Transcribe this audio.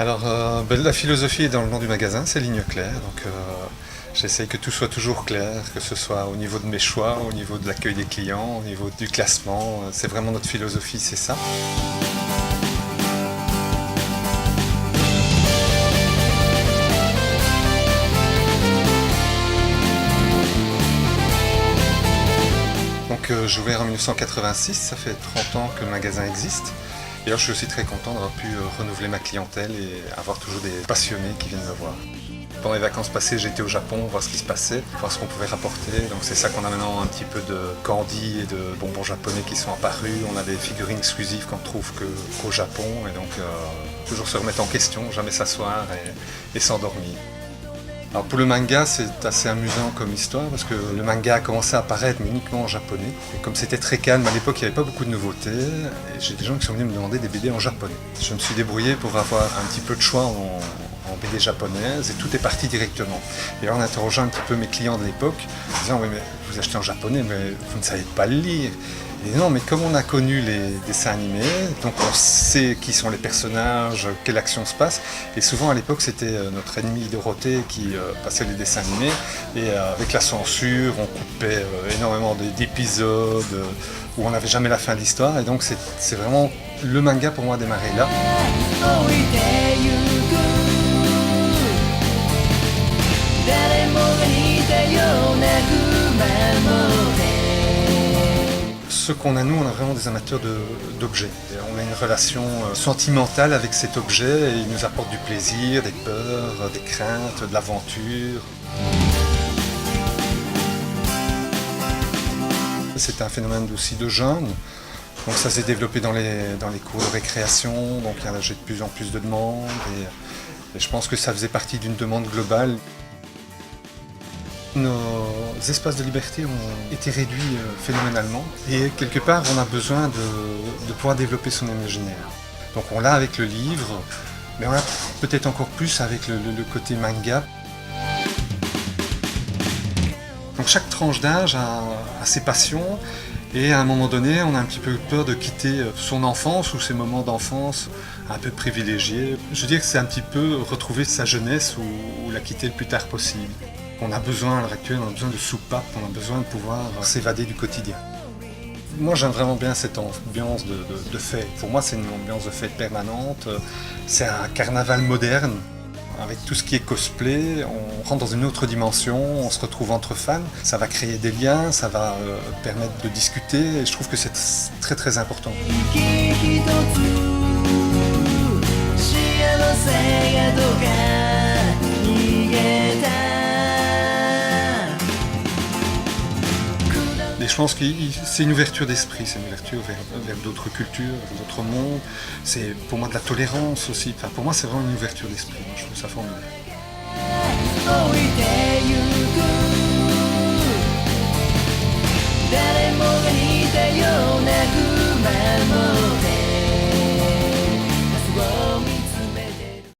Alors, la philosophie est dans le nom du magasin, c'est ligne claire. Donc, j'essaye que tout soit toujours clair, que ce soit au niveau de mes choix, au niveau de l'accueil des clients, au niveau du classement. C'est vraiment notre philosophie, c'est ça. Donc, j'ai ouvert en 1986, ça fait 30 ans que le magasin existe. Et alors, je suis aussi très content d'avoir pu renouveler ma clientèle et avoir toujours des passionnés qui viennent me voir. Pendant les vacances passées, j'étais au Japon, voir ce qui se passait, voir ce qu'on pouvait rapporter. Donc c'est ça qu'on a maintenant, un petit peu de candy et de bonbons japonais qui sont apparus. On a des figurines exclusives qu'on ne trouve qu'au Japon. Et donc toujours se remettre en question, jamais s'asseoir et s'endormir. Alors pour le manga, c'est assez amusant comme histoire parce que le manga a commencé à apparaître mais uniquement en japonais. Et comme c'était très calme à l'époque, il n'y avait pas beaucoup de nouveautés. Et j'ai des gens qui sont venus me demander des BD en japonais. Je me suis débrouillé pour avoir un petit peu de choix en BD japonaise et tout est parti directement. Et en interrogeant un petit peu mes clients de l'époque, disant oui mais vous achetez en japonais mais vous ne savez pas le lire. Et non, mais comme on a connu les dessins animés, donc on sait qui sont les personnages, quelle action se passe. Et souvent à l'époque, c'était notre ennemi Dorothée qui passait les dessins animés. Et avec la censure, on coupait énormément d'épisodes où on n'avait jamais la fin de l'histoire. Et donc c'est vraiment le manga pour moi a démarré là. Ce qu'on a, nous, on a vraiment des amateurs d'objets. On a une relation sentimentale avec cet objet et il nous apporte du plaisir, des peurs, des craintes, de l'aventure. C'est un phénomène aussi de jeunes. Donc ça s'est développé dans les cours de récréation, donc j'ai de plus en plus de demandes et je pense que ça faisait partie d'une demande globale. Nos espaces de liberté ont été réduits phénoménalement et quelque part on a besoin de pouvoir développer son imaginaire. Donc on l'a avec le livre, mais on l'a peut-être encore plus avec le côté manga. Donc chaque tranche d'âge a ses passions et à un moment donné on a un petit peu peur de quitter son enfance ou ses moments d'enfance un peu privilégiés. Je veux dire que c'est un petit peu retrouver sa jeunesse ou la quitter le plus tard possible. On a besoin, à l'heure actuelle, on a besoin de soupapes, on a besoin de pouvoir s'évader du quotidien. Moi j'aime vraiment bien cette ambiance de fête. Pour moi c'est une ambiance de fête permanente, c'est un carnaval moderne. Avec tout ce qui est cosplay, on rentre dans une autre dimension, on se retrouve entre fans, ça va créer des liens, ça va permettre de discuter et je trouve que c'est très très important. Et je pense que c'est une ouverture d'esprit, c'est une ouverture vers d'autres cultures, vers d'autres mondes. C'est pour moi de la tolérance aussi. Enfin, pour moi, c'est vraiment une ouverture d'esprit. Je trouve ça formidable.